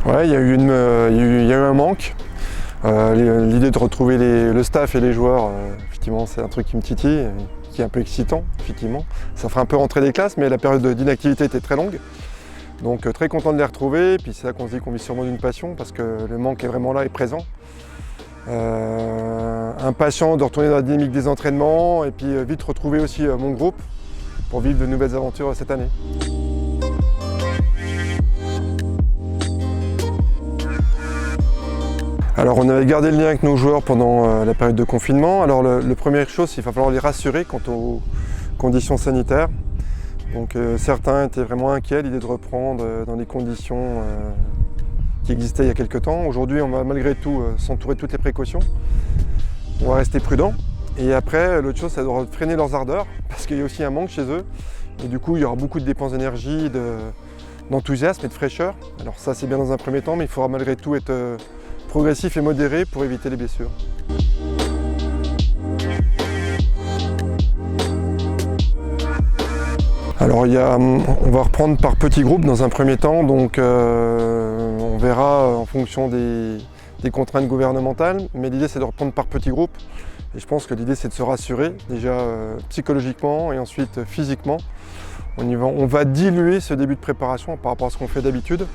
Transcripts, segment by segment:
Ouais, il y a eu un manque. L'idée de retrouver le staff et les joueurs, effectivement, c'est un truc qui me titille, qui est un peu excitant, effectivement. Ça fera un peu rentrer des classes, mais la période d'inactivité était très longue. Donc très content de les retrouver. Puis c'est là qu'on se dit qu'on vit sûrement d'une passion, parce que le manque est vraiment là et présent. Impatient de retourner dans la dynamique des entraînements et puis vite retrouver aussi mon groupe pour vivre de nouvelles aventures cette année. Alors on avait gardé le lien avec nos joueurs pendant la période de confinement. Alors la première chose, il va falloir les rassurer quant aux conditions sanitaires. Donc certains étaient vraiment inquiets à l'idée de reprendre dans des conditions qui existaient il y a quelques temps. Aujourd'hui, on va malgré tout s'entourer de toutes les précautions. On va rester prudent. Et après, l'autre chose, ça doit freiner leurs ardeurs, parce qu'il y a aussi un manque chez eux. Et du coup, il y aura beaucoup de dépenses d'énergie, d'enthousiasme et de fraîcheur. Alors ça, c'est bien dans un premier temps, mais il faudra malgré tout être progressif et modéré pour éviter les blessures. Alors on va reprendre par petits groupes dans un premier temps, donc on verra en fonction des contraintes gouvernementales, mais l'idée c'est de reprendre par petits groupes. Et je pense que l'idée c'est de se rassurer, déjà psychologiquement et ensuite physiquement. On va diluer ce début de préparation par rapport à ce qu'on fait d'habitude,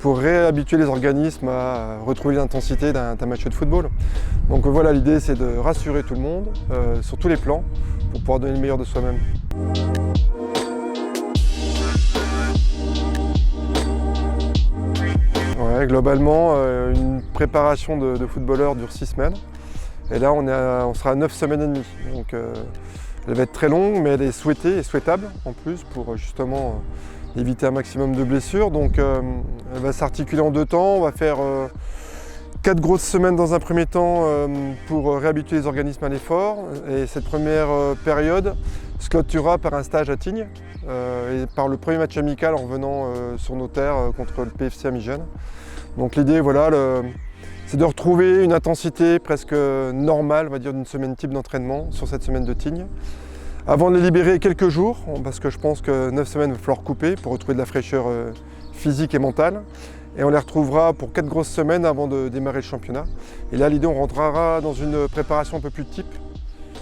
pour réhabituer les organismes à retrouver l'intensité d'un match de football. Donc voilà, l'idée c'est de rassurer tout le monde sur tous les plans pour pouvoir donner le meilleur de soi-même. Ouais, globalement, une préparation de footballeur dure 6 semaines. Et là, on sera à 9 semaines et demie. Donc elle va être très longue, mais elle est souhaitée et souhaitable en plus pour justement éviter un maximum de blessures. Donc elle va s'articuler en 2 temps. On va faire 4 grosses semaines dans un premier temps pour réhabituer les organismes à l'effort. Et cette première période se clôturera par un stage à Tignes et par le premier match amical en revenant sur nos terres contre le PFC Amigène. Donc l'idée, voilà, c'est de retrouver une intensité presque normale, on va dire, d'une semaine type d'entraînement sur cette semaine de Tignes. Avant de les libérer quelques jours, parce que je pense que 9 semaines, il va falloir couper pour retrouver de la fraîcheur physique et mentale. Et on les retrouvera pour 4 grosses semaines avant de démarrer le championnat. Et là, l'idée, on rentrera dans une préparation un peu plus type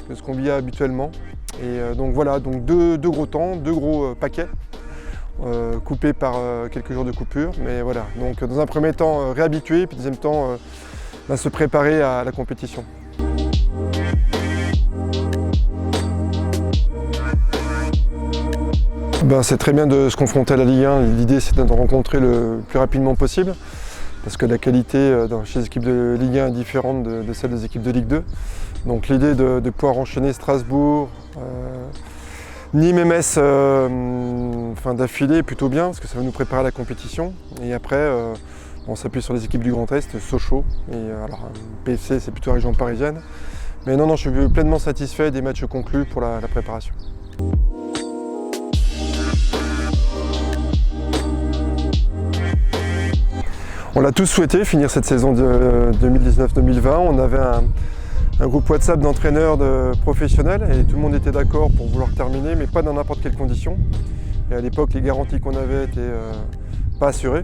que ce qu'on vit habituellement. Et donc voilà, donc deux gros temps, 2 gros paquets, coupés par quelques jours de coupure. Mais voilà, donc dans un premier temps, réhabituer, puis deuxième temps, se préparer à la compétition. C'est très bien de se confronter à la Ligue 1. L'idée, c'est de rencontrer le plus rapidement possible, parce que la qualité chez les équipes de Ligue 1 est différente de celle des équipes de Ligue 2. Donc l'idée de pouvoir enchaîner Strasbourg, Nîmes et Metz d'affilée est plutôt bien, parce que ça va nous préparer à la compétition. Et après, on s'appuie sur les équipes du Grand Est, Sochaux. Et alors PFC, c'est plutôt la région parisienne. Mais non, je suis pleinement satisfait des matchs conclus pour la préparation. On l'a tous souhaité, finir cette saison de 2019-2020. On avait un groupe WhatsApp d'entraîneurs professionnels et tout le monde était d'accord pour vouloir terminer, mais pas dans n'importe quelle condition. Et à l'époque, les garanties qu'on avait n'étaient pas assurées,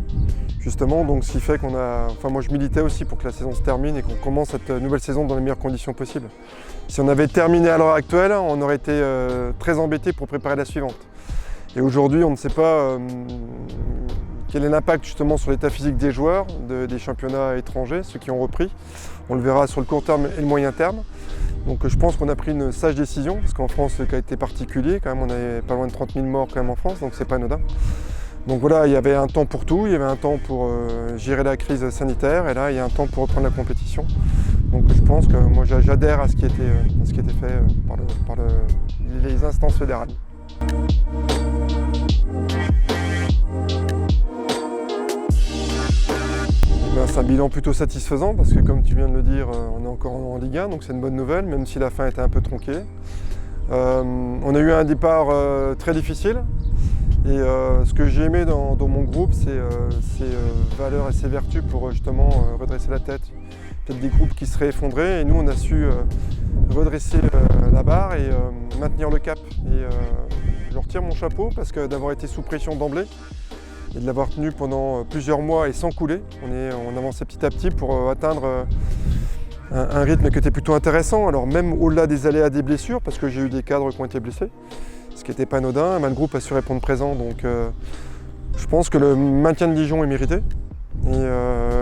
justement. Donc, ce qui fait moi je militais aussi pour que la saison se termine et qu'on commence cette nouvelle saison dans les meilleures conditions possibles. Si on avait terminé à l'heure actuelle, on aurait été très embêtés pour préparer la suivante. Et aujourd'hui, on ne sait pas quel est l'impact justement sur l'état physique des joueurs des championnats étrangers, ceux qui ont repris. On le verra sur le court terme et le moyen terme. Donc je pense qu'on a pris une sage décision, parce qu'en France le cas était particulier, quand même on avait pas loin de 30 000 morts quand même en France, donc c'est pas anodin. Donc voilà, il y avait un temps pour tout, il y avait un temps pour gérer la crise sanitaire, et là il y a un temps pour reprendre la compétition. Donc je pense que moi j'adhère à ce qui était fait par les instances fédérales. C'est un bilan plutôt satisfaisant parce que, comme tu viens de le dire, on est encore en Ligue 1, donc c'est une bonne nouvelle, même si la fin était un peu tronquée. On a eu un départ très difficile et ce que j'ai aimé dans mon groupe, c'est ses valeurs et ses vertus pour justement redresser la tête. Peut-être des groupes qui seraient effondrés et nous on a su redresser la barre et maintenir le cap. Et je leur tire mon chapeau parce que d'avoir été sous pression d'emblée, et de l'avoir tenu pendant plusieurs mois et sans couler. On avançait petit à petit pour atteindre un rythme qui était plutôt intéressant. Alors même au-delà des aléas des blessures, parce que j'ai eu des cadres qui ont été blessés, ce qui n'était pas anodin, le groupe a su répondre présent. Donc je pense que le maintien de Dijon est mérité et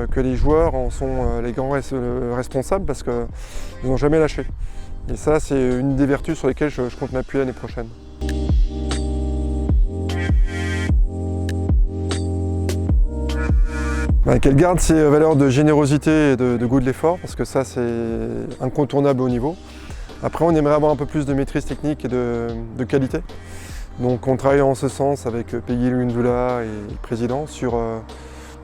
que les joueurs en sont les grands responsables parce qu'ils n'ont jamais lâché. Et ça, c'est une des vertus sur lesquelles je compte m'appuyer l'année prochaine. Qu'elle garde ses valeurs de générosité et de goût de l'effort, parce que ça, c'est incontournable au niveau. Après, on aimerait avoir un peu plus de maîtrise technique et de qualité. Donc on travaille en ce sens avec Peggy Lundula et le président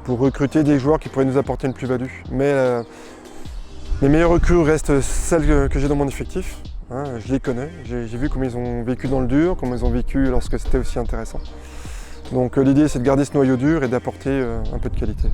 pour recruter des joueurs qui pourraient nous apporter une plus-value. Mais les meilleures recrues restent celles que j'ai dans mon effectif. Je les connais, j'ai vu comment ils ont vécu dans le dur, comment ils ont vécu lorsque c'était aussi intéressant. Donc l'idée c'est de garder ce noyau dur et d'apporter un peu de qualité.